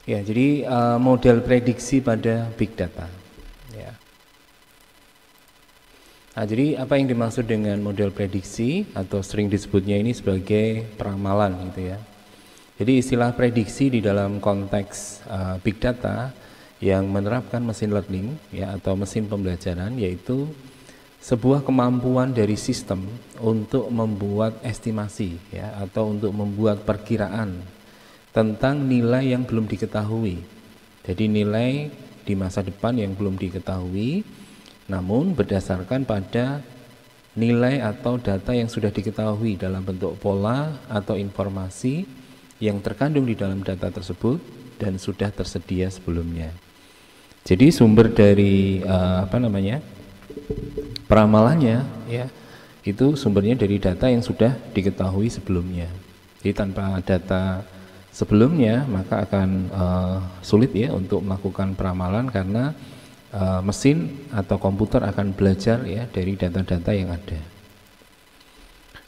Ya, jadi model prediksi pada big data. Ya. Nah, jadi apa yang dimaksud dengan model prediksi atau sering disebutnya ini sebagai peramalan gitu ya. Jadi istilah prediksi di dalam konteks big data yang menerapkan mesin learning ya atau mesin pembelajaran yaitu sebuah kemampuan dari sistem untuk membuat estimasi ya atau untuk membuat perkiraan tentang nilai yang belum diketahui. Jadi nilai di masa depan yang belum diketahui, namun berdasarkan pada nilai atau data yang sudah diketahui dalam bentuk pola atau informasi yang terkandung di dalam data tersebut dan sudah tersedia sebelumnya. Jadi sumber dari peramalannya ya itu sumbernya dari data yang sudah diketahui sebelumnya. Jadi tanpa data sebelumnya maka akan sulit ya untuk melakukan peramalan karena mesin atau komputer akan belajar ya dari data-data yang ada.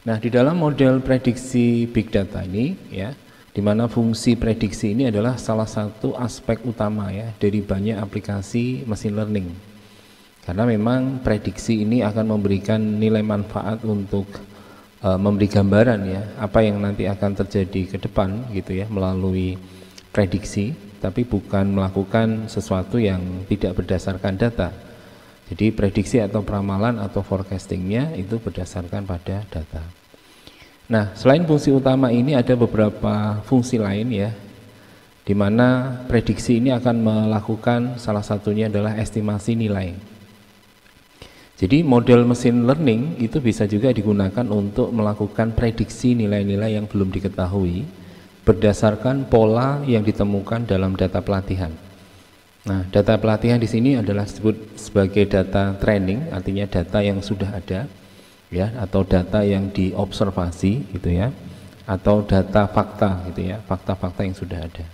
Nah, di dalam model prediksi big data ini ya, di mana fungsi prediksi ini adalah salah satu aspek utama ya dari banyak aplikasi machine learning. Karena memang prediksi ini akan memberikan nilai manfaat untuk memberi gambaran ya apa yang nanti akan terjadi ke depan gitu ya melalui prediksi, tapi bukan melakukan sesuatu yang tidak berdasarkan data. Jadi prediksi atau peramalan atau forecastingnya itu berdasarkan pada data. Nah, selain fungsi utama ini ada beberapa fungsi lain ya, di mana prediksi ini akan melakukan salah satunya adalah estimasi nilai. Jadi model mesin learning itu bisa juga digunakan untuk melakukan prediksi nilai-nilai yang belum diketahui berdasarkan pola yang ditemukan dalam data pelatihan. Nah, data pelatihan di sini adalah disebut sebagai data training, artinya data yang sudah ada, ya, atau data yang diobservasi, gitu ya, atau data fakta, gitu ya, fakta-fakta yang sudah ada.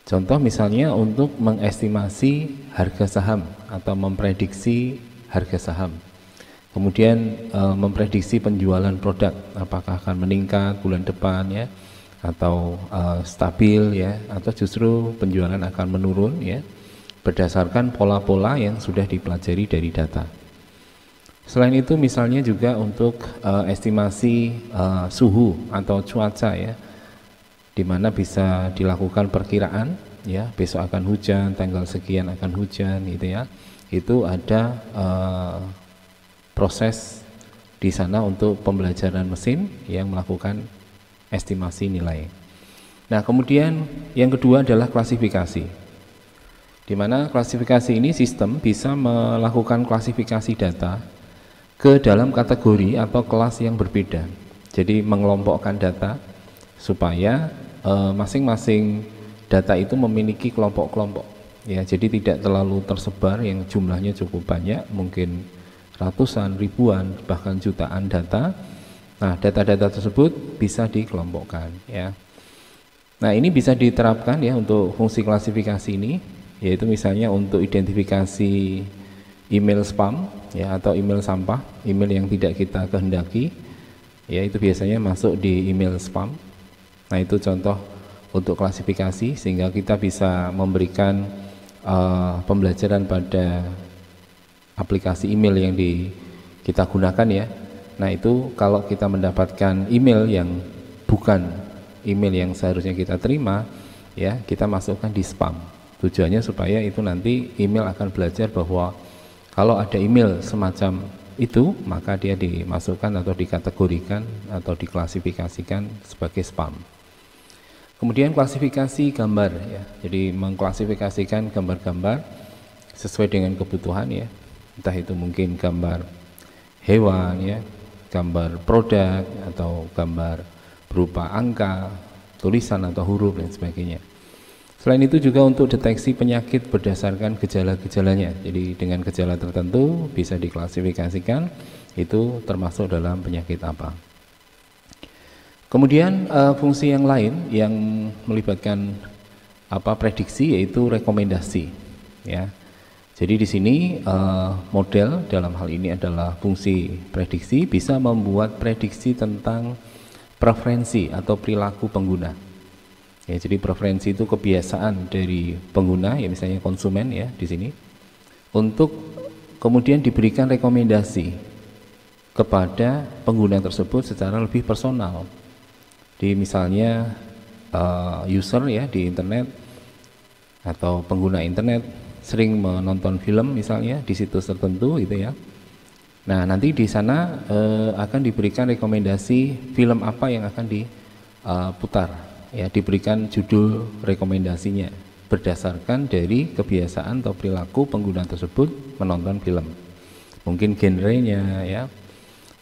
Contoh misalnya untuk mengestimasi harga saham atau memprediksi harga saham, kemudian memprediksi penjualan produk apakah akan meningkat bulan depan ya atau stabil ya atau justru penjualan akan menurun ya berdasarkan pola-pola yang sudah dipelajari dari data. Selain itu misalnya juga untuk estimasi suhu atau cuaca ya, di mana bisa dilakukan perkiraan ya besok akan hujan, tanggal sekian akan hujan gitu ya. Itu ada proses di sana untuk pembelajaran mesin yang melakukan estimasi nilai. Nah, kemudian yang kedua adalah klasifikasi, di mana klasifikasi ini sistem bisa melakukan klasifikasi data ke dalam kategori atau kelas yang berbeda. Jadi mengelompokkan data supaya masing-masing data itu memiliki kelompok-kelompok. Ya, jadi tidak terlalu tersebar yang jumlahnya cukup banyak, mungkin ratusan, ribuan, bahkan jutaan data. Nah, data-data tersebut bisa dikelompokkan ya. Nah, ini bisa diterapkan ya untuk fungsi klasifikasi ini, yaitu misalnya untuk identifikasi email spam ya atau email sampah, email yang tidak kita kehendaki. Ya, itu biasanya masuk di email spam. Nah, itu contoh untuk klasifikasi sehingga kita bisa memberikan pembelajaran pada aplikasi email yang kita gunakan ya. Nah, itu kalau kita mendapatkan email yang bukan email yang seharusnya kita terima ya, kita masukkan di spam. Tujuannya supaya itu nanti email akan belajar bahwa kalau ada email semacam itu maka dia dimasukkan atau dikategorikan atau diklasifikasikan sebagai spam. Kemudian klasifikasi gambar ya, jadi mengklasifikasikan gambar-gambar sesuai dengan kebutuhan ya, entah itu mungkin gambar hewan ya, gambar produk atau gambar berupa angka, tulisan atau huruf dan sebagainya. Selain itu juga untuk deteksi penyakit berdasarkan gejala-gejalanya, jadi dengan gejala tertentu bisa diklasifikasikan itu termasuk dalam penyakit apa. Kemudian fungsi yang lain yang melibatkan prediksi yaitu rekomendasi ya. Jadi di sini model dalam hal ini adalah fungsi prediksi bisa membuat prediksi tentang preferensi atau perilaku pengguna. Ya, jadi preferensi itu kebiasaan dari pengguna, ya misalnya konsumen ya di sini, untuk kemudian diberikan rekomendasi kepada pengguna tersebut secara lebih personal. Di misalnya user ya di internet atau pengguna internet sering menonton film misalnya di situs tertentu gitu ya. Nah, nanti di sana akan diberikan rekomendasi film apa yang akan diputar, ya diberikan judul rekomendasinya berdasarkan dari kebiasaan atau perilaku pengguna tersebut menonton film. Mungkin genrenya ya,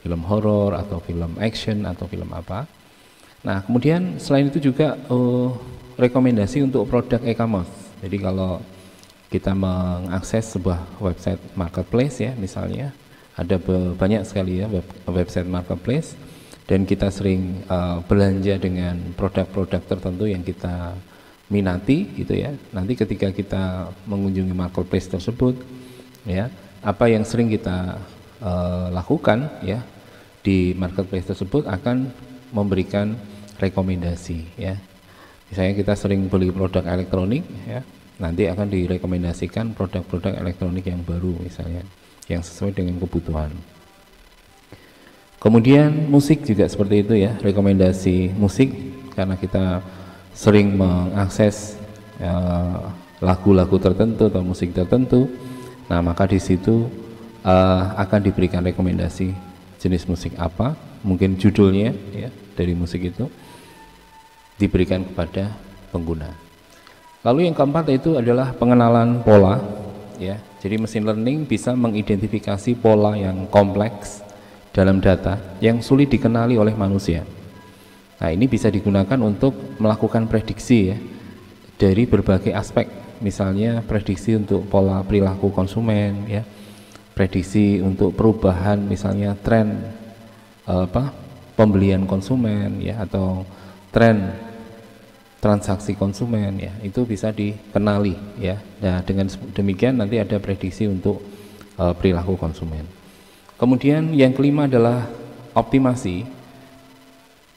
film horor atau film action atau film apa. Nah, kemudian selain itu juga rekomendasi untuk produk e-commerce. Jadi kalau kita mengakses sebuah website marketplace ya misalnya, ada banyak sekali ya website marketplace, dan kita sering belanja dengan produk-produk tertentu yang kita minati gitu ya. Nanti ketika kita mengunjungi marketplace tersebut ya, apa yang sering kita lakukan ya di marketplace tersebut akan memberikan rekomendasi ya. Misalnya kita sering beli produk elektronik ya, nanti akan direkomendasikan produk-produk elektronik yang baru misalnya, yang sesuai dengan kebutuhan. Kemudian musik juga seperti itu ya, rekomendasi musik, karena kita sering mengakses lagu-lagu tertentu atau musik tertentu. Nah, maka di situ akan diberikan rekomendasi jenis musik apa, mungkin judulnya ya dari musik itu diberikan kepada pengguna. Lalu yang keempat itu adalah pengenalan pola ya. Jadi mesin learning bisa mengidentifikasi pola yang kompleks dalam data yang sulit dikenali oleh manusia. Nah, ini bisa digunakan untuk melakukan prediksi ya dari berbagai aspek, misalnya prediksi untuk pola perilaku konsumen ya, prediksi untuk perubahan misalnya tren pembelian konsumen ya, atau tren transaksi konsumen ya, itu bisa dikenali ya. Nah, dengan demikian nanti ada prediksi untuk perilaku konsumen. Kemudian yang kelima adalah optimasi.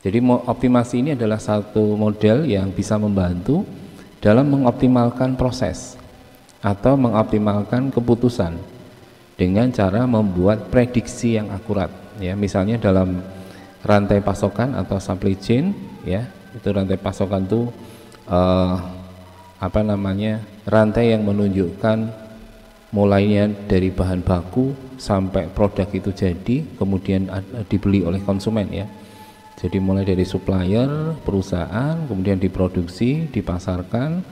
Jadi optimasi ini adalah satu model yang bisa membantu dalam mengoptimalkan proses atau mengoptimalkan keputusan dengan cara membuat prediksi yang akurat ya. Misalnya dalam rantai pasokan atau supply chain ya, itu rantai pasokan itu rantai yang menunjukkan mulainya dari bahan baku sampai produk itu jadi, kemudian dibeli oleh konsumen ya. Jadi mulai dari supplier, perusahaan, kemudian diproduksi, dipasarkan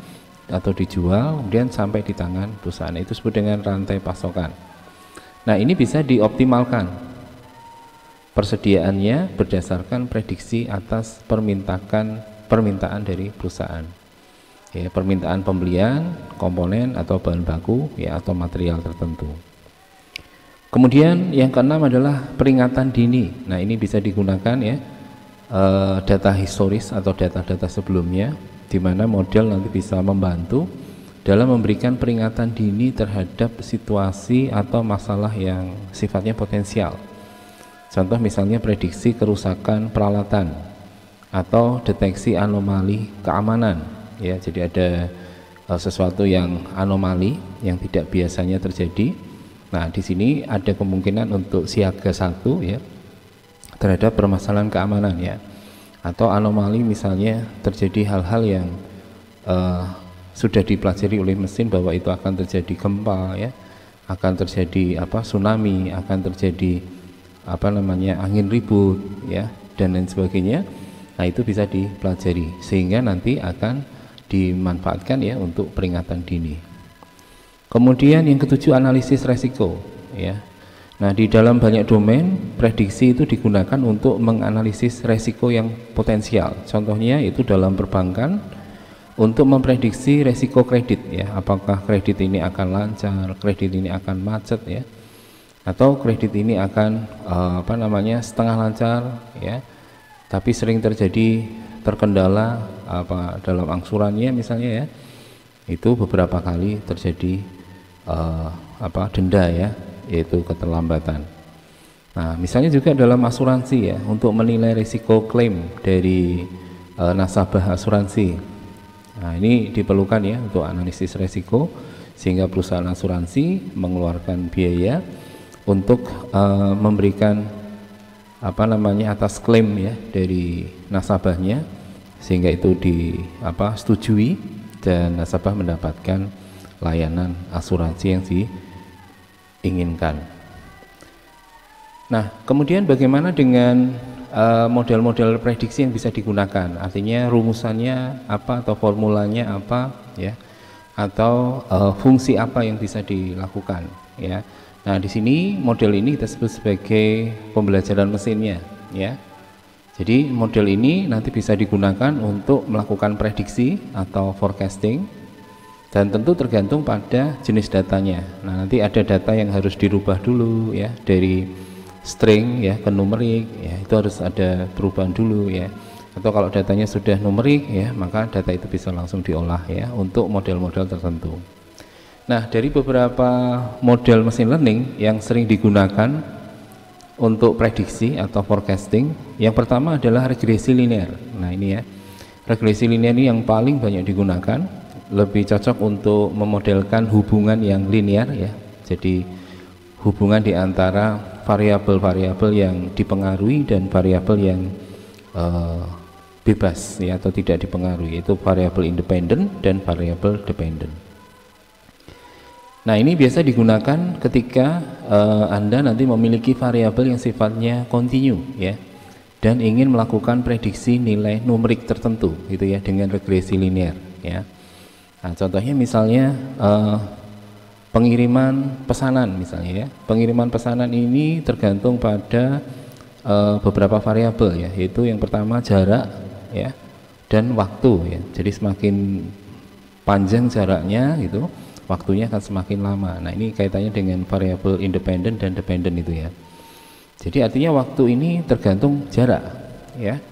atau dijual, kemudian sampai di tangan perusahaan. Itu disebut dengan rantai pasokan. Nah, ini bisa dioptimalkan persediaannya berdasarkan prediksi atas permintaan dari perusahaan. Ya, permintaan pembelian komponen atau bahan baku ya, atau material tertentu. Kemudian yang keenam adalah peringatan dini. Nah, ini bisa digunakan ya data historis atau data-data sebelumnya, di mana model nanti bisa membantu dalam memberikan peringatan dini terhadap situasi atau masalah yang sifatnya potensial. Contoh misalnya prediksi kerusakan peralatan atau deteksi anomali keamanan. Ya, jadi ada sesuatu yang anomali yang tidak biasanya terjadi. Nah, di sini ada kemungkinan untuk siaga 1 ya terhadap permasalahan keamanan ya. Atau anomali misalnya terjadi hal-hal yang sudah dipelajari oleh mesin bahwa itu akan terjadi gempa ya, akan terjadi tsunami, akan terjadi angin ribut ya, dan lain sebagainya. Nah, itu bisa dipelajari sehingga nanti akan dimanfaatkan ya untuk peringatan dini. Kemudian yang ketujuh, analisis resiko ya. Nah, di dalam banyak domain prediksi itu digunakan untuk menganalisis resiko yang potensial. Contohnya itu dalam perbankan untuk memprediksi resiko kredit ya, apakah kredit ini akan lancar, kredit ini akan macet ya, atau kredit ini akan setengah lancar ya, tapi sering terjadi terkendala dalam angsurannya misalnya ya, itu beberapa kali terjadi denda ya, yaitu keterlambatan. Nah, misalnya juga dalam asuransi ya, untuk menilai risiko klaim dari nasabah asuransi Nah, ini diperlukan ya untuk analisis resiko, sehingga perusahaan asuransi mengeluarkan biaya untuk memberikan atas klaim ya dari nasabahnya, sehingga itu setujui dan nasabah mendapatkan layanan asuransi yang diinginkan. Nah, kemudian bagaimana dengan model-model prediksi yang bisa digunakan? Artinya rumusannya apa atau formulanya apa ya? Atau fungsi apa yang bisa dilakukan ya? Nah, di sini model ini kita sebut sebagai pembelajaran mesinnya ya. Jadi model ini nanti bisa digunakan untuk melakukan prediksi atau forecasting, dan tentu tergantung pada jenis datanya. Nah, nanti ada data yang harus dirubah dulu ya, dari string ya ke numerik ya, itu harus ada perubahan dulu ya. Atau kalau datanya sudah numerik ya, maka data itu bisa langsung diolah ya untuk model-model tertentu. Nah, dari beberapa model mesin learning yang sering digunakan untuk prediksi atau forecasting, yang pertama adalah regresi linear. Nah, ini ya, regresi linear ini yang paling banyak digunakan, lebih cocok untuk memodelkan hubungan yang linear ya. Jadi hubungan di antara variabel-variabel yang dipengaruhi dan variabel yang bebas ya, atau tidak dipengaruhi, yaitu variabel independen dan variabel dependen. Nah, ini biasa digunakan ketika Anda nanti memiliki variabel yang sifatnya kontinu ya, dan ingin melakukan prediksi nilai numerik tertentu gitu ya dengan regresi linear ya. Nah, contohnya misalnya pengiriman pesanan misalnya ya. Pengiriman pesanan ini tergantung pada beberapa variabel ya, yaitu yang pertama jarak ya dan waktu ya. Jadi semakin panjang jaraknya gitu, waktunya akan semakin lama. Nah, ini kaitannya dengan variabel independen dan dependen itu ya. Jadi artinya waktu ini tergantung jarak ya.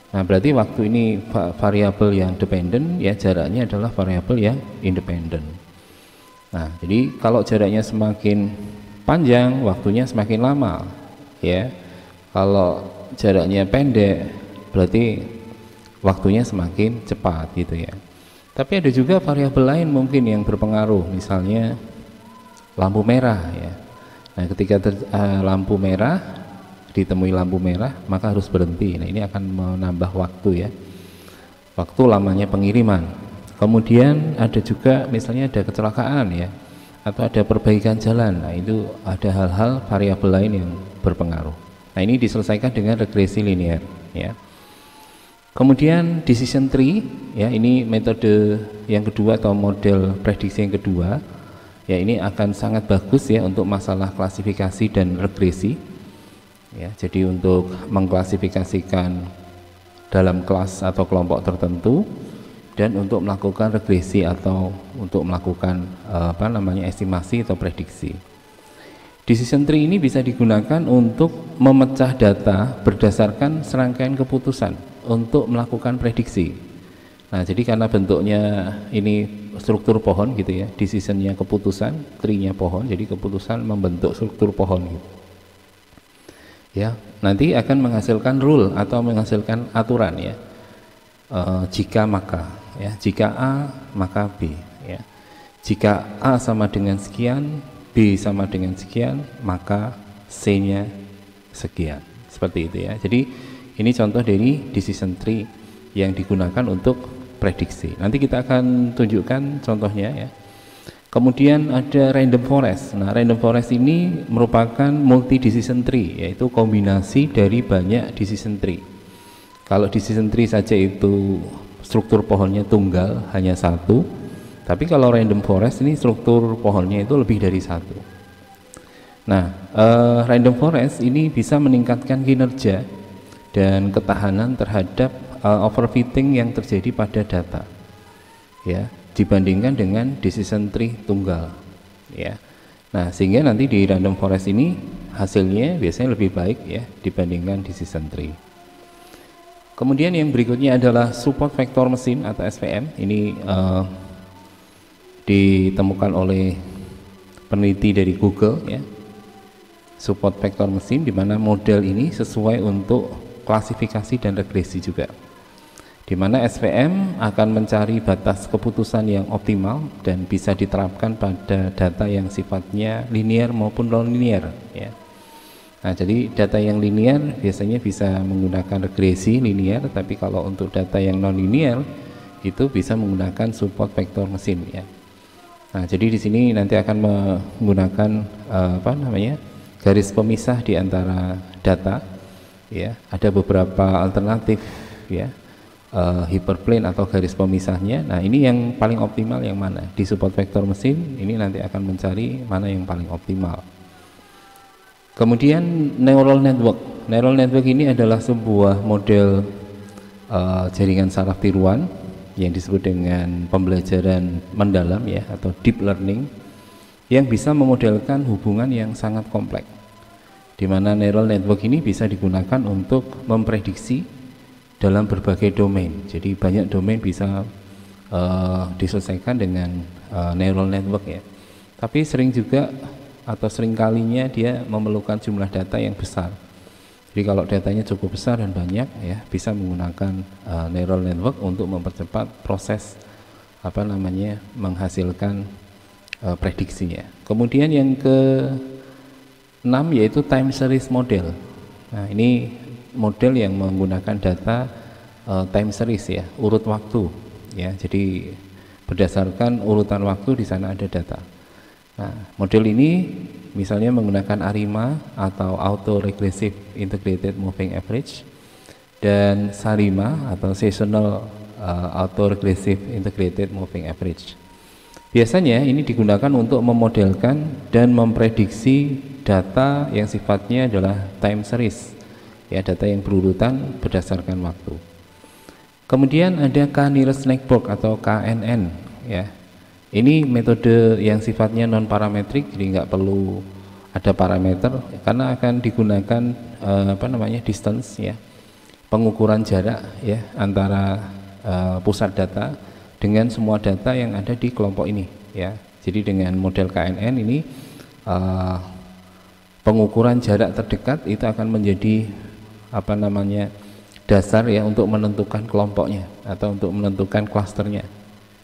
Nah, berarti waktu ini variabel yang dependen ya, jaraknya adalah variabel yang independen. Nah, jadi kalau jaraknya semakin panjang, waktunya semakin lama ya. Kalau jaraknya pendek, berarti waktunya semakin cepat gitu ya. Tapi ada juga variabel lain mungkin yang berpengaruh, misalnya lampu merah ya. Nah, ketika lampu merah, ditemui lampu merah, maka harus berhenti. Nah, ini akan menambah waktu ya, waktu lamanya pengiriman. Kemudian ada juga misalnya ada kecelakaan ya, atau ada perbaikan jalan. Nah, itu ada hal-hal variabel lain yang berpengaruh. Nah, ini diselesaikan dengan regresi linear ya. Kemudian decision tree ya, ini metode yang kedua atau model prediksi yang kedua ya, ini akan sangat bagus ya untuk masalah klasifikasi dan regresi ya. Jadi untuk mengklasifikasikan dalam kelas atau kelompok tertentu, dan untuk melakukan regresi atau untuk melakukan estimasi atau prediksi. Decision tree ini bisa digunakan untuk memecah data berdasarkan serangkaian keputusan untuk melakukan prediksi. Nah, jadi karena bentuknya ini struktur pohon gitu ya, decisionnya keputusan, tree-nya pohon, jadi keputusan membentuk struktur pohon gitu. Ya, nanti akan menghasilkan rule atau menghasilkan aturan ya. Jika maka ya, jika A maka B ya. Jika A sama dengan sekian, B sama dengan sekian, maka C-nya sekian. Seperti itu ya. Jadi ini contoh dari decision tree yang digunakan untuk prediksi. Nanti kita akan tunjukkan contohnya ya. Kemudian ada random forest. Nah, random forest ini merupakan multi decision tree, yaitu kombinasi dari banyak decision tree. Kalau decision tree saja itu struktur pohonnya tunggal, hanya satu. Tapi kalau random forest ini struktur pohonnya itu lebih dari satu. Nah, random forest ini bisa meningkatkan kinerja dan ketahanan terhadap overfitting yang terjadi pada data ya, dibandingkan dengan decision tree tunggal ya. Nah, sehingga nanti di random forest ini hasilnya biasanya lebih baik ya dibandingkan decision tree. Kemudian yang berikutnya adalah support vector mesin atau SVM. Ini ditemukan oleh peneliti dari Google ya. Support vector mesin, di mana model ini sesuai untuk klasifikasi dan regresi juga. di mana SVM akan mencari batas keputusan yang optimal dan bisa diterapkan pada data yang sifatnya linear maupun non-linear ya. Nah, jadi data yang linear biasanya bisa menggunakan regresi linear, tapi kalau untuk data yang non-linear itu bisa menggunakan support vektor mesin ya. Nah, jadi di sini nanti akan menggunakan garis pemisah di antara data ya. Ada beberapa alternatif ya. Hyperplane atau garis pemisahnya. Nah, ini yang paling optimal yang mana? Di support vektor mesin ini nanti akan mencari mana yang paling optimal. Kemudian neural network. Neural network ini adalah sebuah model jaringan saraf tiruan yang disebut dengan pembelajaran mendalam ya, atau deep learning, yang bisa memodelkan hubungan yang sangat kompleks, di mana neural network ini bisa digunakan untuk memprediksi dalam berbagai domain. Jadi banyak domain bisa diselesaikan dengan neural network ya. Tapi sering juga atau sering kalinya dia memerlukan jumlah data yang besar. Jadi kalau datanya cukup besar dan banyak ya, bisa menggunakan neural network untuk mempercepat proses menghasilkan prediksinya. Kemudian yang ke-6 yaitu time series model. Nah, ini model yang menggunakan data time series ya, urut waktu ya. Jadi berdasarkan urutan waktu di sana ada data. Nah, model ini misalnya menggunakan ARIMA atau Auto Regressive Integrated Moving Average dan SARIMA atau Seasonal Auto Regressive Integrated Moving Average. Biasanya ini digunakan untuk memodelkan dan memprediksi data yang sifatnya adalah time series ya, data yang berurutan berdasarkan waktu. Kemudian ada K-nearest network atau KNN ya. Ini metode yang sifatnya non parametrik, jadi nggak perlu ada parameter karena akan digunakan distance ya, pengukuran jarak ya antara pusat data dengan semua data yang ada di kelompok ini ya. Jadi dengan model KNN ini pengukuran jarak terdekat itu akan menjadi dasar ya untuk menentukan kelompoknya atau untuk menentukan klasternya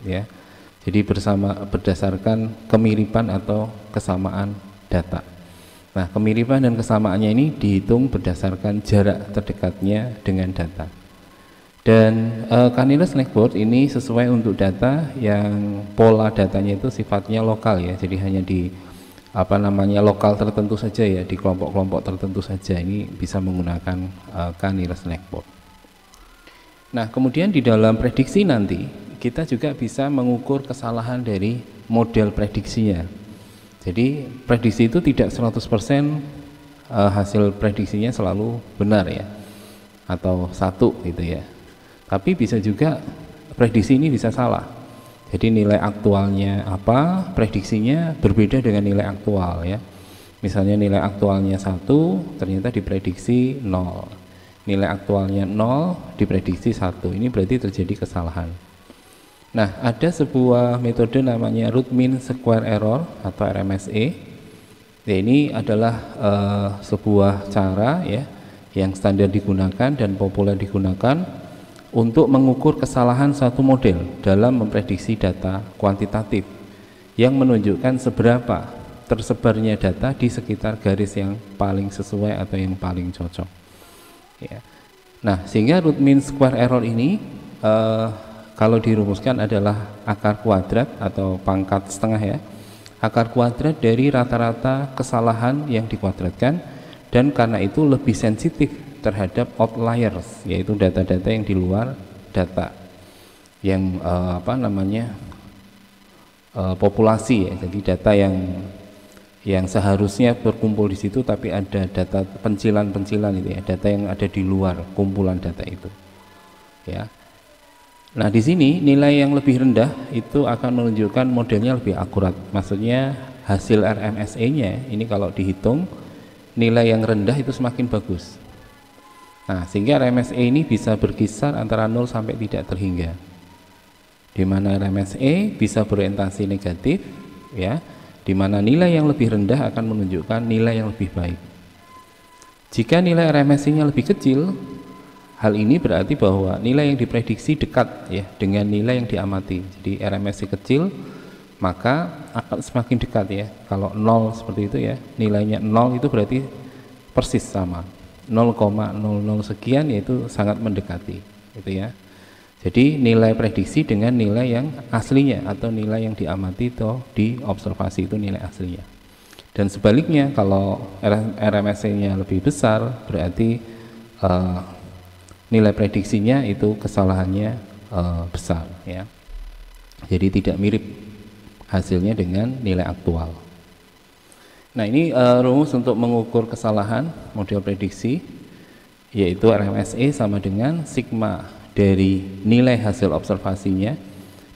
ya. Jadi berdasarkan kemiripan atau kesamaan data. Nah, kemiripan dan kesamaannya ini dihitung berdasarkan jarak terdekatnya dengan data. Dan K-nearest network ini sesuai untuk data yang pola datanya itu sifatnya lokal ya. Jadi hanya di lokal tertentu saja ya, di kelompok-kelompok tertentu saja. Ini bisa menggunakan K-nearest network. Nah, kemudian di dalam prediksi nanti kita juga bisa mengukur kesalahan dari model prediksinya. Jadi prediksi itu tidak 100% hasil prediksinya selalu benar ya, atau satu gitu ya. Tapi bisa juga prediksi ini bisa salah. Jadi nilai aktualnya apa, prediksinya berbeda dengan nilai aktual ya. Misalnya nilai aktualnya 1, ternyata diprediksi 0. Nilai aktualnya 0, diprediksi 1. Ini berarti terjadi kesalahan. Nah, ada sebuah metode namanya root mean square error atau RMSE. Ya, ini adalah sebuah cara ya yang standar digunakan dan populer digunakan untuk mengukur kesalahan satu model dalam memprediksi data kuantitatif yang menunjukkan seberapa tersebarnya data di sekitar garis yang paling sesuai atau yang paling cocok. Ya. Nah, sehingga root mean square error ini kalau dirumuskan adalah akar kuadrat atau pangkat setengah ya, akar kuadrat dari rata-rata kesalahan yang dikuadratkan, dan karena itu lebih sensitif terhadap outliers, yaitu data-data yang di luar data yang populasi ya. Jadi data yang seharusnya berkumpul di situ tapi ada data pencilan-pencilan itu ya, data yang ada di luar kumpulan data itu ya. Nah, di sini nilai yang lebih rendah itu akan menunjukkan modelnya lebih akurat. Maksudnya hasil RMSE-nya ini kalau dihitung nilai yang rendah itu semakin bagus. Nah, sehingga RMSE ini bisa berkisar antara 0 sampai tidak terhingga. Di mana RMSE bisa berorientasi negatif ya, di mana nilai yang lebih rendah akan menunjukkan nilai yang lebih baik. Jika nilai RMSE-nya lebih kecil, Hal ini berarti bahwa nilai yang diprediksi dekat ya dengan nilai yang diamati. Jadi RMSE kecil maka akan semakin dekat ya. Kalau 0 seperti itu ya, nilainya 0 itu berarti persis sama. 0,00 sekian yaitu sangat mendekati gitu ya. Jadi nilai prediksi dengan nilai yang aslinya atau nilai yang diamati atau diobservasi itu nilai aslinya. Dan sebaliknya kalau RMSE-nya lebih besar berarti nilai prediksinya itu kesalahannya besar ya. Jadi tidak mirip hasilnya dengan nilai aktual. Nah ini rumus untuk mengukur kesalahan model prediksi, yaitu RMSE sama dengan sigma dari nilai hasil observasinya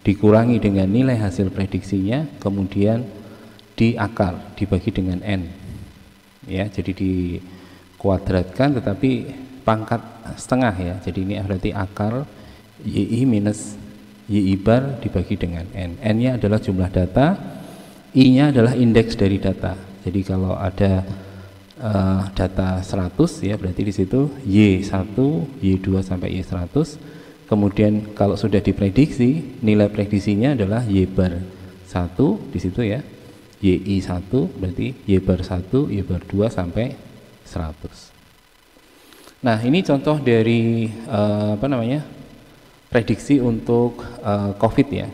dikurangi dengan nilai hasil prediksinya, kemudian diakar dibagi dengan n ya, jadi dikuadratkan tetapi pangkat setengah ya. Jadi ini berarti akar YI minus YI bar dibagi dengan n. N nya adalah jumlah data, I nya adalah indeks dari data. Jadi kalau ada data 100 ya, berarti di situ Y1, Y2 sampai Y100. Kemudian kalau sudah diprediksi, nilai prediksinya adalah Y bar 1 di situ ya. YI1 berarti Y bar 1, Y bar 2 sampai 100. Nah, ini contoh dari prediksi untuk COVID ya.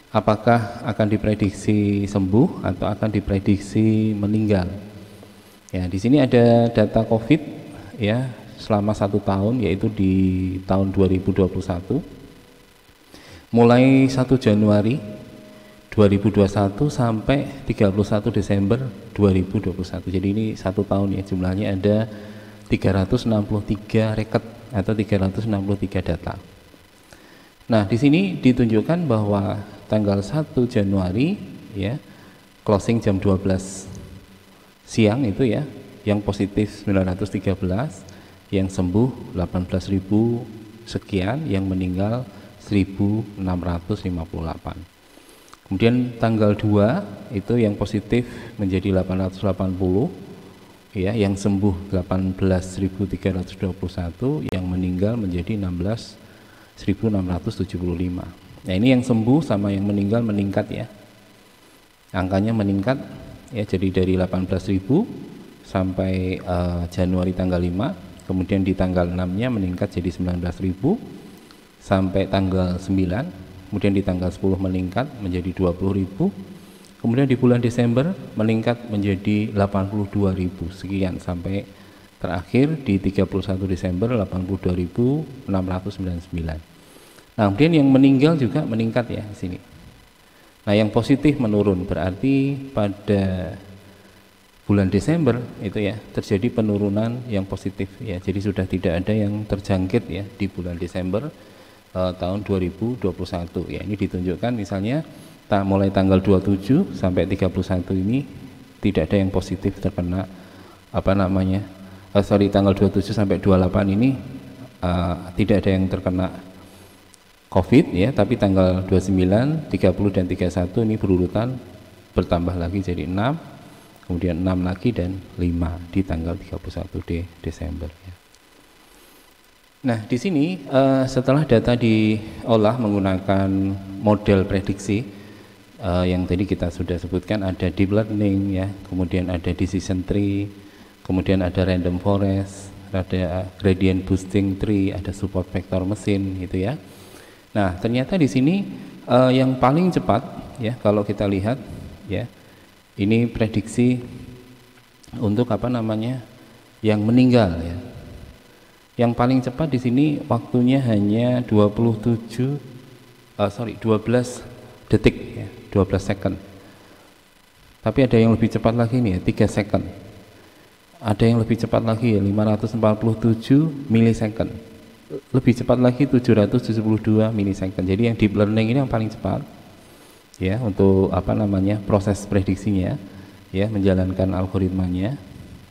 Apakah akan diprediksi sembuh atau akan diprediksi meninggal? Ya, di sini ada data COVID ya selama 1 tahun, yaitu di tahun 2021. Mulai 1 Januari 2021 sampai 31 Desember 2021. Jadi ini 1 tahun ya, jumlahnya ada 363 record atau 363 data. Nah, di sini ditunjukkan bahwa tanggal 1 Januari ya, closing jam 12 siang itu ya, yang positif 913, yang sembuh 18.000 sekian, yang meninggal 1.658. Kemudian tanggal 2 itu yang positif menjadi 880 ya, yang sembuh 18.321, yang meninggal menjadi 16.675. Nah, ini yang sembuh sama yang meninggal meningkat ya. Angkanya meningkat ya, jadi dari 18.000 sampai Januari tanggal 5, kemudian di tanggal 6-nya meningkat jadi 19.000 sampai tanggal 9, kemudian di tanggal 10 meningkat menjadi 20.000, kemudian di bulan Desember meningkat menjadi 82.000 sekian sampai terakhir di 31 Desember 82.699. Nah, kemudian yang meninggal juga meningkat ya di sini. Nah, yang positif menurun, berarti pada bulan Desember itu ya terjadi penurunan yang positif ya. Jadi sudah tidak ada yang terjangkit ya di bulan Desember tahun 2021 ya. Ini ditunjukkan misalnya mulai tanggal 27 sampai 31 ini tidak ada yang positif terkena tanggal 27 sampai 28 ini tidak ada yang terkena COVID ya, tapi tanggal 29, 30 dan 31 ini berurutan bertambah lagi jadi 6, kemudian 6 lagi dan 5 di tanggal 31 Desember ya. Nah, di sini setelah data diolah menggunakan model prediksi yang tadi kita sudah sebutkan, ada deep learning ya, kemudian ada decision tree, kemudian ada random forest, ada gradient boosting tree, ada support vector mesin gitu ya. Nah, ternyata di sini yang paling cepat ya kalau kita lihat ya, ini prediksi untuk yang meninggal ya. Yang paling cepat di sini waktunya hanya 12 detik ya, 12 second. Tapi ada yang lebih cepat lagi nih ya, 3 second. Ada yang lebih cepat lagi ya, 547 millisecond. Lebih cepat lagi 772 millisecond. Jadi yang deep learning ini yang paling cepat ya untuk proses prediksinya ya, menjalankan algoritmanya.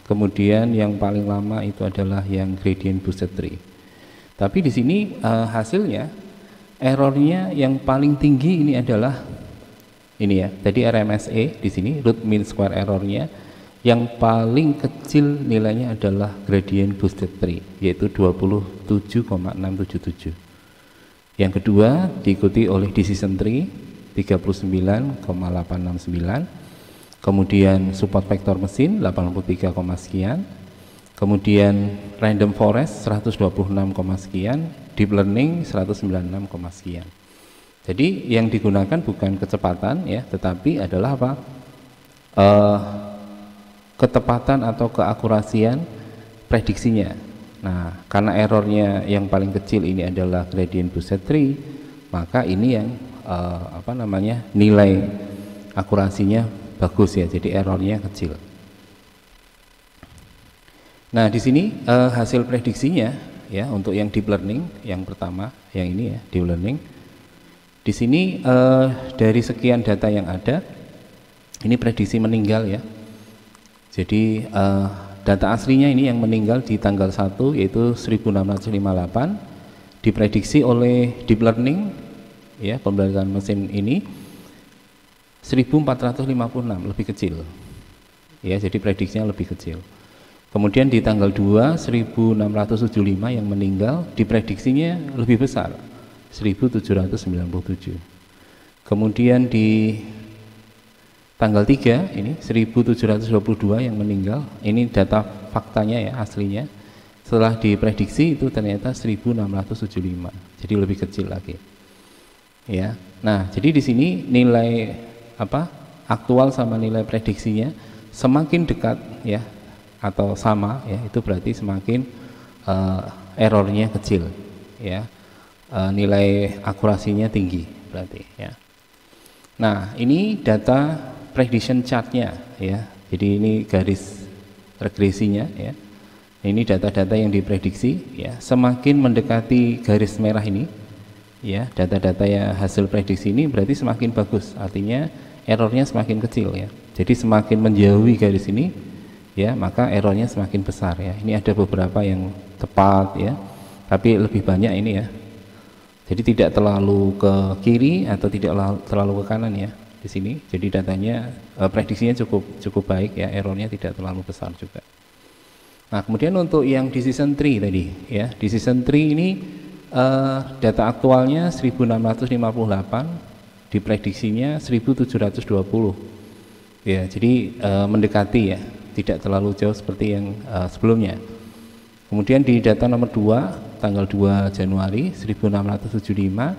Kemudian yang paling lama itu adalah yang gradient boosted tree. Tapi di sini hasilnya errornya yang paling tinggi ini adalah ini ya. Tadi RMSE di sini root mean square errornya Yang paling kecil nilainya adalah gradient boosted tree, yaitu 27,677. Yang kedua diikuti oleh decision tree 39,869. Kemudian support vector mesin 83, sekian. Kemudian random forest 126, sekian. Deep learning 196, sekian. Jadi yang digunakan bukan kecepatan ya, tetapi adalah apa? Ketepatan atau keakurasian prediksinya. Nah, karena errornya yang paling kecil ini adalah gradient boosted tree, maka ini yang nilai akurasinya bagus ya. Jadi errornya kecil. Nah, di sini hasil prediksinya ya untuk yang deep learning yang pertama, yang ini ya deep learning. Di sini dari sekian data yang ada, ini prediksi meninggal ya. Jadi data aslinya ini yang meninggal di tanggal 1 yaitu 1658, diprediksi oleh deep learning ya, pembelajaran mesin ini 1456, lebih kecil ya, jadi prediksinya lebih kecil. Kemudian di tanggal 2 1675 yang meninggal, diprediksinya lebih besar 1797. Kemudian di tanggal 3 ini 1722 yang meninggal, ini data faktanya ya, aslinya. Setelah diprediksi itu ternyata 1675, jadi lebih kecil lagi ya. Nah, jadi di sini nilai aktual sama nilai prediksinya semakin dekat ya atau sama ya, itu berarti semakin errornya kecil ya, nilai akurasinya tinggi berarti ya. Nah, ini data prediction chartnya ya, jadi ini garis regresinya ya. Ini data-data yang diprediksi ya, semakin mendekati garis merah ini ya, data-data yang hasil prediksi ini berarti semakin bagus, artinya errornya semakin kecil ya. Jadi semakin menjauhi garis ini ya, maka errornya semakin besar ya. Ini ada beberapa yang tepat ya, tapi lebih banyak ini ya. Jadi tidak terlalu ke kiri atau tidak terlalu ke kanan ya di sini. Jadi datanya prediksinya cukup baik ya, errornya tidak terlalu besar juga. Nah, kemudian untuk yang decision tree tadi ya, decision tree ini data aktualnya 1658, diprediksinya 1720 ya. Jadi mendekati ya, tidak terlalu jauh seperti yang sebelumnya. Kemudian di data nomor 2 tanggal 2 Januari 1675,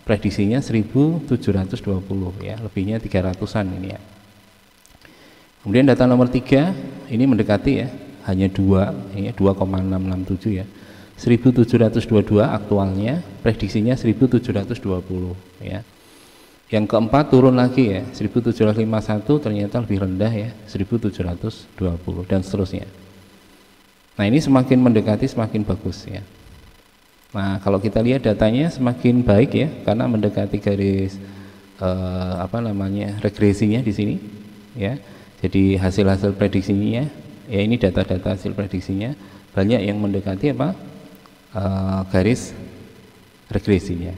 prediksinya 1720 ya, lebihnya 300-an ini ya. Kemudian data nomor 3 ini mendekati ya, hanya 2 ini 2,667 ya. 1722 aktualnya, prediksinya 1720 ya. Yang keempat turun lagi ya, 1751 ternyata lebih rendah ya, 1720 dan seterusnya. Nah, ini semakin mendekati semakin bagus ya. Nah, kalau kita lihat datanya semakin baik ya, karena mendekati garis regresinya di sini ya. Jadi hasil-hasil prediksinya ya, ini data-data hasil prediksinya banyak yang mendekati garis regresinya.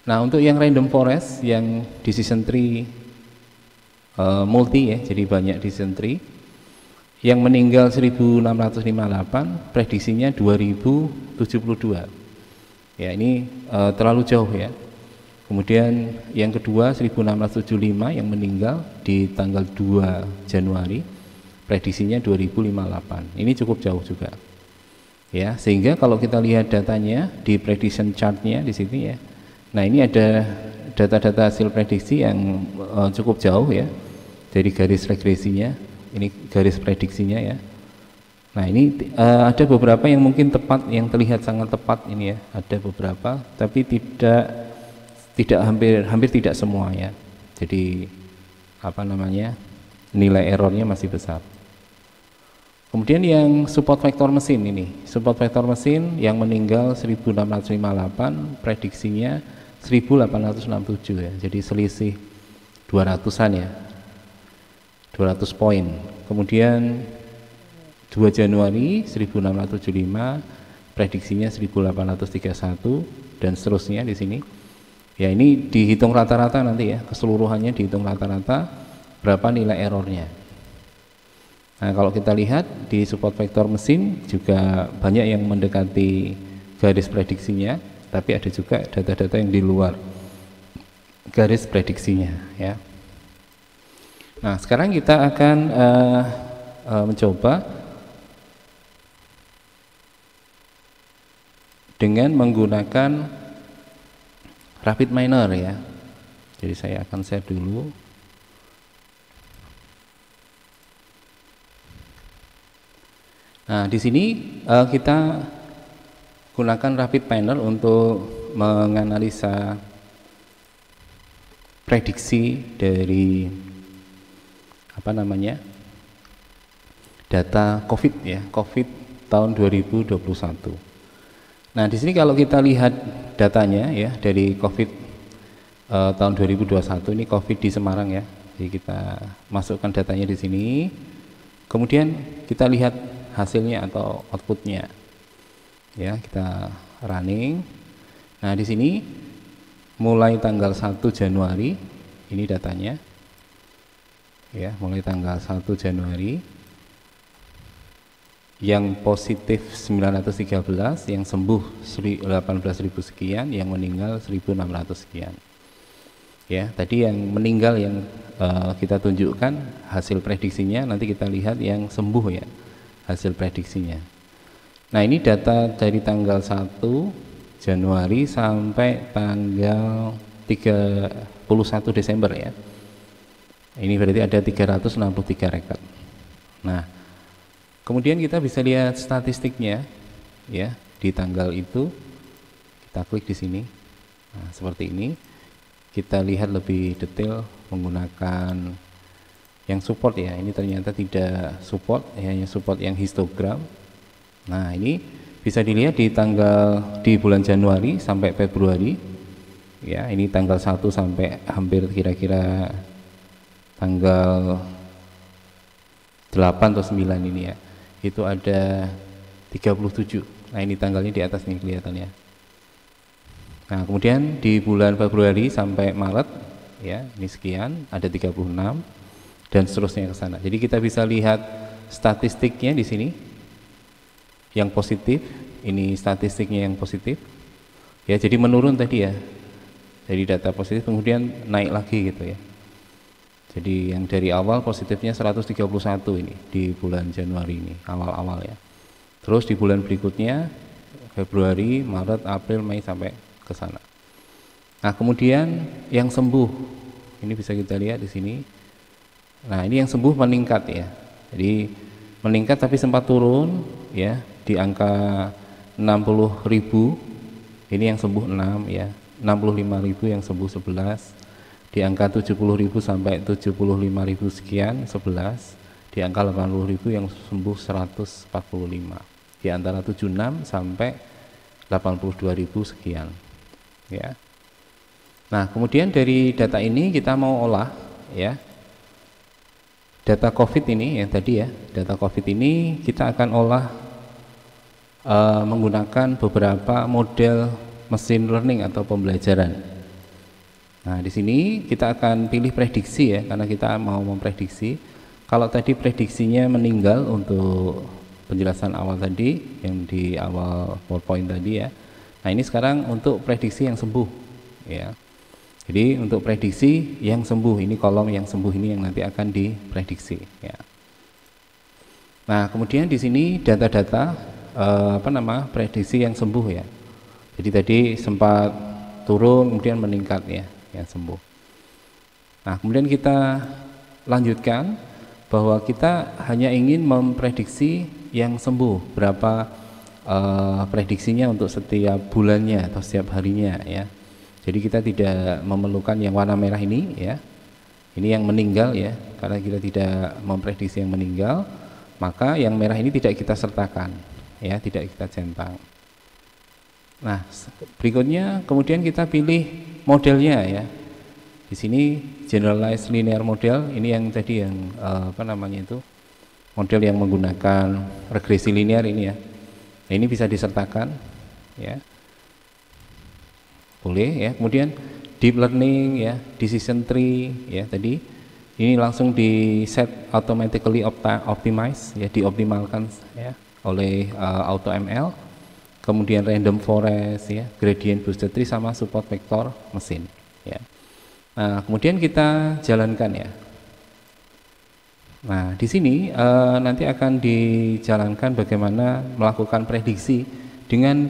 Nah, untuk yang random forest, yang decision tree multi ya, jadi banyak decision tree. Yang meninggal 1658, prediksinya 2072. Ya, ini terlalu jauh ya. Kemudian yang kedua 1675 yang meninggal di tanggal 2 Januari, prediksinya 2058. Ini cukup jauh juga. Ya, sehingga kalau kita lihat datanya di prediction chartnya di sini ya. Nah, ini ada data-data hasil prediksi yang cukup jauh ya dari garis regresinya. Ini garis prediksinya ya. Nah, ini ada beberapa yang mungkin tepat, yang terlihat sangat tepat ini ya. Ada beberapa, tapi tidak hampir tidak semua ya. Jadi nilai errornya masih besar. Kemudian yang support vector mesin ini, support vector mesin yang meninggal 1658, prediksinya 1867 ya. Jadi selisih 200-an ya. 200 poin. Kemudian 2 Januari 1675, prediksinya 1831 dan seterusnya di sini. Ya, ini dihitung rata-rata nanti ya, keseluruhannya dihitung rata-rata berapa nilai errornya. Nah, kalau kita lihat di support vektor mesin juga banyak yang mendekati garis prediksinya, tapi ada juga data-data yang di luar garis prediksinya, ya. Nah, sekarang kita akan mencoba dengan menggunakan rapid miner, ya. Jadi saya akan share dulu. Nah, di sini kita gunakan rapid miner untuk menganalisa prediksi dari data COVID, ya, COVID tahun 2021. Nah, di sini kalau kita lihat datanya, ya, dari COVID tahun 2021, ini COVID di Semarang, ya. Jadi kita masukkan datanya di sini. Kemudian kita lihat hasilnya atau outputnya, ya, kita running. Nah, di sini mulai tanggal 1 Januari ini datanya, ya, mulai tanggal 1 Januari yang positif 913, yang sembuh 18.000 sekian, yang meninggal 1.600 sekian. Ya, tadi yang meninggal yang kita tunjukkan hasil prediksinya, nanti kita lihat yang sembuh, ya, hasil prediksinya. Nah, ini data dari tanggal 1 Januari sampai tanggal 31 Desember, ya. Ini berarti ada 363 rekod. Nah, kemudian kita bisa lihat statistiknya, ya, di tanggal itu. Kita klik di sini. Nah, seperti ini. Kita lihat lebih detail menggunakan yang support, ya. Ini ternyata tidak support, hanya support yang histogram. Nah, ini bisa dilihat di bulan Januari sampai Februari, ya. Ini tanggal 1 sampai hampir kira-kira tanggal 8 atau 9 ini, ya. Itu ada 37. Nah, ini tanggalnya di atas nih kelihatannya. Nah, kemudian di bulan Februari sampai Maret, ya, ini sekian, ada 36 dan seterusnya ke sana. Jadi kita bisa lihat statistiknya di sini yang positif, ini statistiknya yang positif. Ya, jadi menurun tadi, ya. Dari data positif kemudian naik lagi gitu, ya. Jadi yang dari awal positifnya 131 ini di bulan Januari ini, awal-awal, ya. Terus di bulan berikutnya Februari, Maret, April, Mei sampai ke sana. Nah, kemudian yang sembuh ini bisa kita lihat di sini. Nah, ini yang sembuh meningkat, ya. Jadi meningkat tapi sempat turun, ya, di angka 60.000. Ini yang sembuh 6, ya. 65.000 yang sembuh 11. Di angka 70.000 sampai 75.000 sekian 11. Di angka 80.000 yang sembuh 145. Di antara 76 sampai 82.000 sekian, ya. Nah, kemudian dari data ini kita mau olah, ya, data COVID ini yang tadi, ya, data COVID ini kita akan olah menggunakan beberapa model machine learning atau pembelajaran. Nah, di sini kita akan pilih prediksi, ya, karena kita mau memprediksi. Kalau tadi prediksinya meninggal untuk penjelasan awal tadi, yang di awal PowerPoint tadi, ya. Nah, ini sekarang untuk prediksi yang sembuh, ya. Jadi untuk prediksi yang sembuh, ini kolom yang sembuh ini yang nanti akan diprediksi, ya. Nah, kemudian di sini data-data prediksi yang sembuh, ya. Jadi tadi sempat turun kemudian meningkat, ya, yang sembuh. Nah, kemudian kita lanjutkan bahwa kita hanya ingin memprediksi yang sembuh, berapa prediksinya untuk setiap bulannya atau setiap harinya, ya. Jadi kita tidak memerlukan yang warna merah ini, ya. Ini yang meninggal, ya. Karena kita tidak memprediksi yang meninggal, maka yang merah ini tidak kita sertakan, ya, tidak kita centang. Nah, berikutnya kemudian kita pilih modelnya, ya. Di sini generalized linear model, ini yang tadi yang model yang menggunakan regresi linear ini, ya. Nah, ini bisa disertakan, ya. Boleh, ya. Kemudian deep learning, ya, decision tree, ya, tadi Ini langsung di set automatically optimize ya, dioptimalkan ya oleh AutoML. Kemudian random forest ya, gradient boosted tree sama support vector mesin ya. Nah, kemudian kita jalankan ya. Nah, di sini nanti akan dijalankan bagaimana melakukan prediksi dengan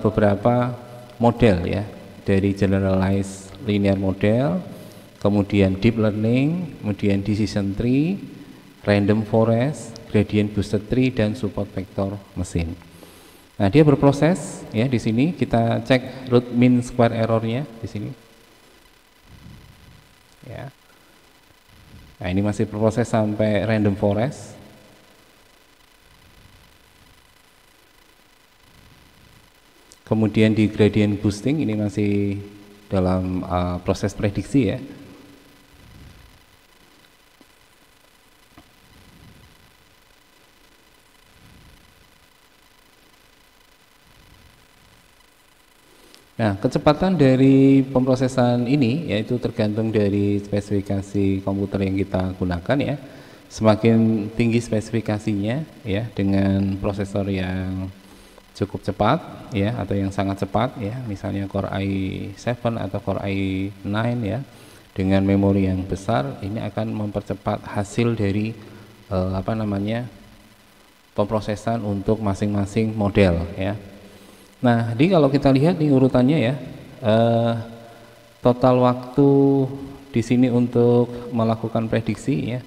beberapa model ya, dari generalized linear model, kemudian deep learning, kemudian decision tree, random forest, gradient boosted tree, dan support vector mesin. Nah, dia berproses ya. Di sini kita cek root mean square errornya di sini ya. Nah, ini masih berproses sampai random forest. Kemudian di gradient boosting ini masih dalam proses prediksi ya. Nah, kecepatan dari pemrosesan ini yaitu tergantung dari spesifikasi komputer yang kita gunakan ya. Semakin tinggi spesifikasinya ya, dengan prosesor yang cukup cepat ya, atau yang sangat cepat ya, misalnya Core i7 atau Core i9 ya, dengan memori yang besar, ini akan mempercepat hasil dari pemrosesan untuk masing-masing model ya. Nah, jadi kalau kita lihat nih urutannya ya, total waktu di sini untuk melakukan prediksi ya,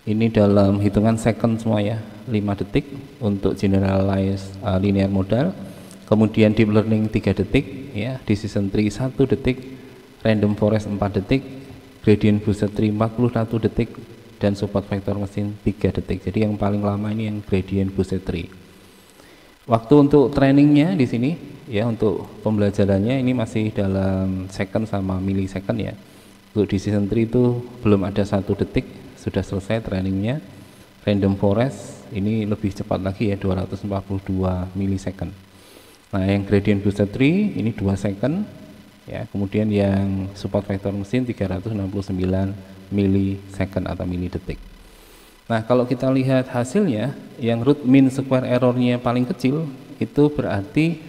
ini dalam hitungan second semua ya, 5 detik untuk generalized linear model, kemudian deep learning 3 detik ya, decision tree 1 detik, random forest 4 detik, gradient boosted tree 41 detik, dan support vector mesin 3 detik. Jadi yang paling lama ini yang gradient boosted tree. Waktu untuk trainingnya di sini ya, untuk pembelajarannya ini masih dalam second sama millisecond ya. Untuk decision tree itu belum ada 1 detik sudah selesai trainingnya. Random forest ini lebih cepat lagi ya, 242 millisecond. Nah, yang gradient boosted tree ini 2 second ya. Kemudian yang support vector mesin 369 millisecond atau milidetik. Nah, kalau kita lihat hasilnya, yang root mean square errornya paling kecil, itu berarti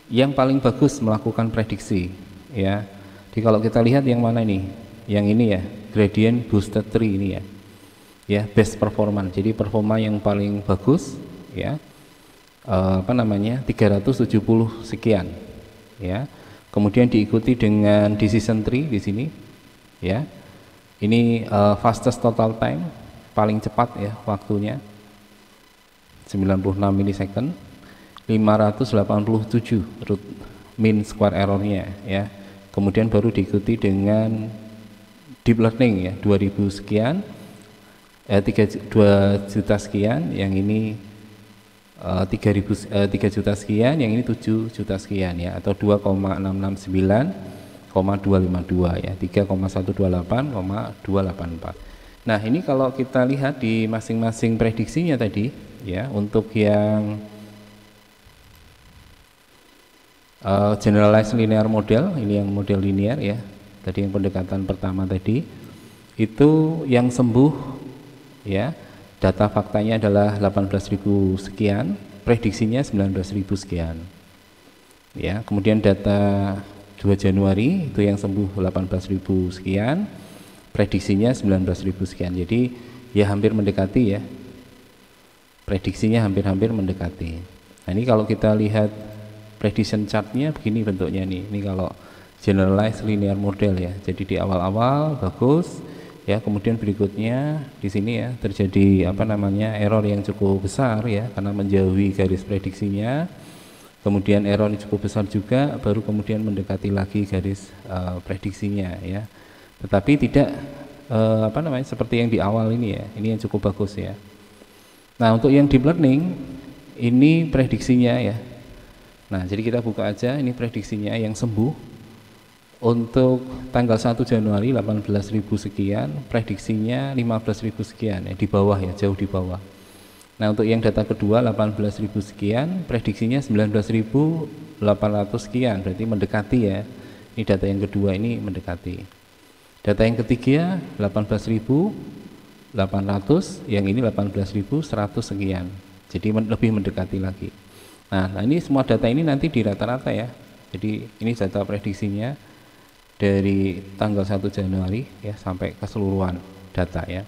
yang paling bagus melakukan prediksi ya. Jadi kalau kita lihat yang mana ini, yang ini ya, gradient boosted tree ini ya, best performance. Jadi performa yang paling bagus ya, 370 sekian ya. Kemudian diikuti dengan decision tree di sini ya. Ini fastest total time, paling cepat ya waktunya, 96 millisecond, 587 root mean square errornya ya. Kemudian baru diikuti dengan deep learning ya, 2000 sekian, 2 juta sekian, yang ini 3 juta sekian, yang ini 7 juta sekian ya, atau 2,669,252 ya, 3,128,284. Nah, ini kalau kita lihat di masing-masing prediksinya tadi ya, untuk yang generalized linear model, ini yang model linear ya, tadi yang pendekatan pertama tadi, itu yang sembuh ya, data faktanya adalah 18.000 sekian, prediksinya 19.000 sekian ya. Kemudian data 2 Januari itu yang sembuh 18.000 sekian, prediksinya 19.000 sekian. Jadi ya hampir mendekati ya, prediksinya hampir-hampir mendekati. Nah, ini kalau kita lihat prediction chartnya begini bentuknya nih. Ini kalau generalized linear model ya. Jadi di awal-awal bagus ya, kemudian berikutnya di sini ya terjadi error yang cukup besar ya, karena menjauhi garis prediksinya. Kemudian error yang cukup besar juga, baru kemudian mendekati lagi garis prediksinya ya. Tetapi tidak seperti yang di awal ini ya, ini yang cukup bagus ya. Nah, untuk yang deep learning ini prediksinya ya. Nah, jadi kita buka aja, ini prediksinya yang sembuh untuk tanggal 1 Januari 18.000 sekian, prediksinya 15.000 sekian ya, di bawah ya, jauh di bawah. Nah, untuk yang data kedua 18.000 sekian, prediksinya 19.800 sekian, berarti mendekati ya. Ini data yang kedua ini mendekati. Data yang ketiga 18.000, 18.800, yang ini 18.100 sekian. Jadi lebih mendekati lagi. Nah, ini semua data ini nanti di rata-rata ya. Jadi ini data prediksinya dari tanggal 1 Januari ya sampai keseluruhan data ya.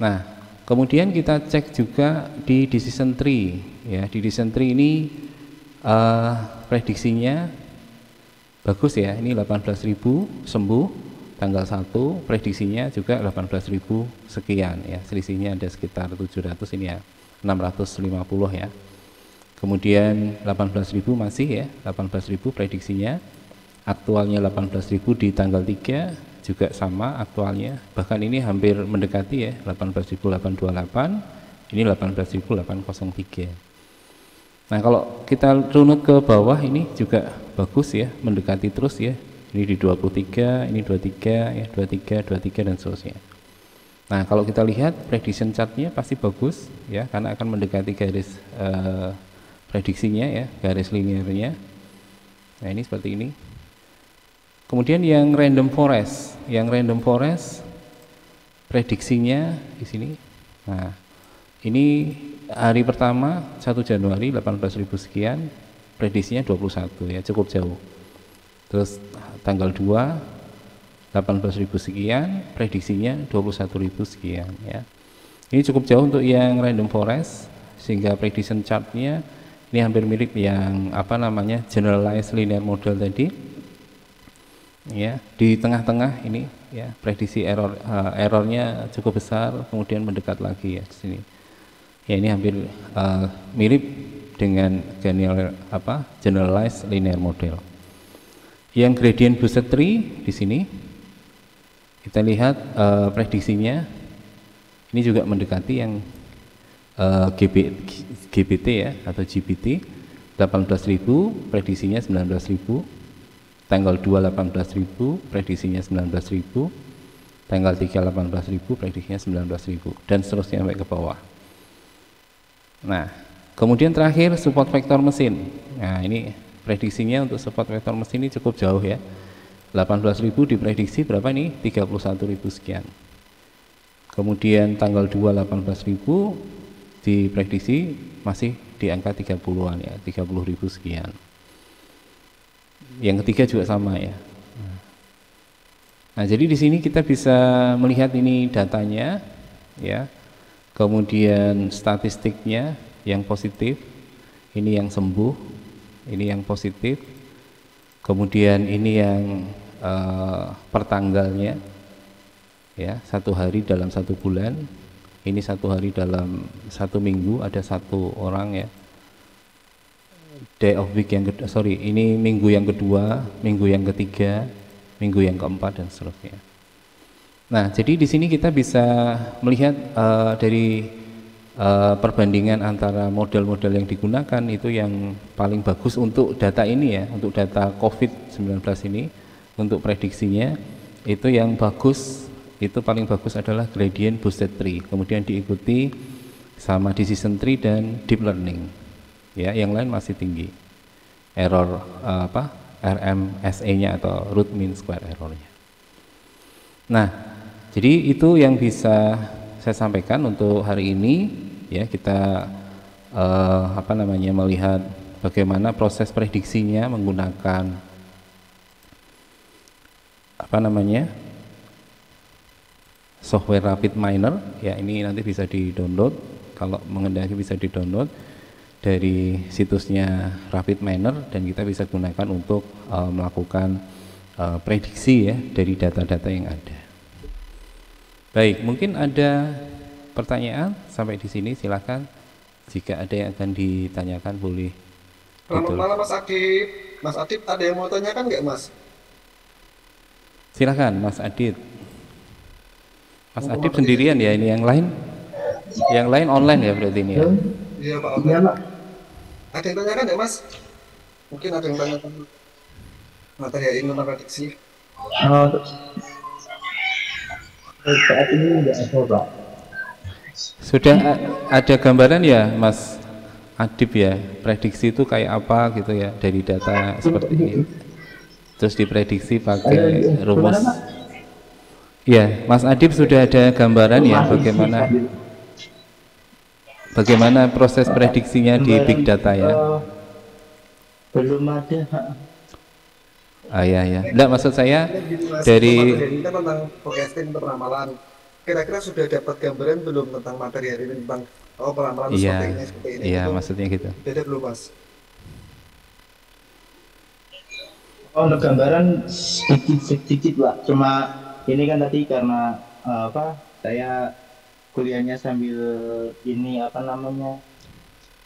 Nah, kemudian kita cek juga di decision tree ya. Di decision tree ini prediksinya bagus ya. Ini 18.000 sembuh tanggal 1, prediksinya juga 18.000 sekian ya. Selisihnya ada sekitar 700 ini ya. 650 ya. Kemudian 18.000 masih ya, 18.000 prediksinya. Aktualnya 18.000 di tanggal 3 juga sama aktualnya, bahkan ini hampir mendekati ya, 18.828, ini 18.803. Nah, kalau kita runut ke bawah ini juga bagus ya, mendekati terus ya. Ini di 23, ini 23 ya, 23, 23 dan seterusnya. Nah, kalau kita lihat prediction chartnya pasti bagus ya, karena akan mendekati garis prediksinya ya, garis linearnya. Nah, ini seperti ini. Kemudian yang random forest prediksinya di sini. Nah, ini hari pertama 1 Januari 18.000 sekian, prediksinya 21 ya, cukup jauh. Terus tanggal 2 18.000 sekian, prediksinya 21.000 sekian ya. Ini cukup jauh untuk yang random forest, sehingga prediction chartnya ini hampir mirip yang generalized linear model tadi ya. Di tengah-tengah ini ya, prediksi errornya cukup besar, kemudian mendekat lagi ya di sini ya. Ini hampir mirip dengan generalized linear model. Yang gradient boosted tree di sini kita lihat prediksinya ini juga mendekati yang GBT ya, atau GBT 18.000, prediksinya 19.000, tanggal 2 18.000, prediksinya 19.000, tanggal 3 18.000, prediksinya 19.000, dan seterusnya sampai ke bawah. Nah, kemudian terakhir support vektor mesin. Nah, ini prediksinya untuk support vektor mesin ini cukup jauh ya, 18.000 diprediksi berapa ini? 31.000 sekian. Kemudian tanggal 2 18.000 diprediksi masih di angka 30-an ya, 30.000 sekian. Yang ketiga juga sama ya. Nah, jadi di sini kita bisa melihat ini datanya ya. Kemudian statistiknya yang positif, ini yang sembuh, ini yang positif. Kemudian ini yang pertanggalnya ya, 1 hari dalam 1 bulan. Ini 1 hari dalam 1 minggu, ada 1 orang ya. Day of week yang ini minggu yang kedua, minggu yang ketiga, minggu yang keempat, dan seterusnya. Nah, jadi di sini kita bisa melihat dari perbandingan antara model-model yang digunakan itu yang paling bagus untuk data ini ya, untuk data COVID-19 ini, untuk prediksinya itu yang bagus. Itu paling bagus adalah gradient boosted tree, kemudian diikuti sama decision tree dan deep learning ya. Yang lain masih tinggi error RMSE-nya atau root mean square error-nya. Nah, jadi itu yang bisa saya sampaikan untuk hari ini ya. Kita melihat bagaimana proses prediksinya menggunakan software RapidMiner ya. Ini nanti bisa di-download, kalau mengendaki bisa di-download dari situsnya RapidMiner, dan kita bisa gunakan untuk melakukan prediksi ya dari data-data yang ada. Baik, mungkin ada pertanyaan sampai di sini, silakan. Jika ada yang akan ditanyakan boleh. Selamat malam Mas Adit. Mas Adit, ada yang mau tanyakan nggak Mas? Silakan Mas Adit. Mas Adit sendirian ya ini, yang lain online ya berarti ini ya? Iya Pak online. Ada yang tanyakan nggak Mas? Mungkin ada yang tanyakan materi hari ini tentang prediksi. Saat ini nggak ada Pak. Sudah ada gambaran ya Mas Adib ya, prediksi itu kayak apa gitu ya dari data seperti ini, terus diprediksi pakai rumus Ya, Mas Adib sudah ada gambaran ya bagaimana proses prediksinya di big data ya? Belum ada. Ya. Enggak, maksud saya Gini, Mas, dari materi ini kan tentang forecasting atau peramalan. Kira-kira sudah dapat gambaran belum tentang materi hari ini tentang peramalan seperti ini iya itu maksudnya gitu. sudah ada belum, Mas? Untuk gambaran sedikit lah. Cuma ini kan tadi karena saya kuliahnya sambil ini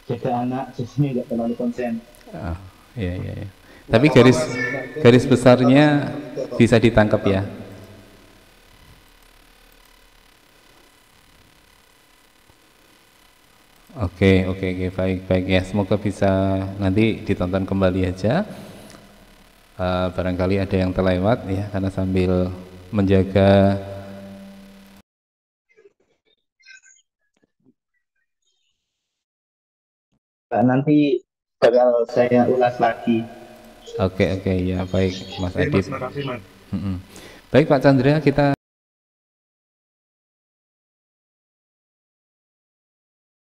jaga anak, jadinya nggak terlalu konsen. Iya. Tapi garis besarnya bisa ditangkap ya. Oke, baik ya. Semoga bisa nanti ditonton kembali aja. Barangkali ada yang terlewat ya, karena sambil menjaga Nanti bakal saya ulas lagi. Oke, ya baik Mas Adib. Mas, makasih, Mas. Baik Pak Chandra, kita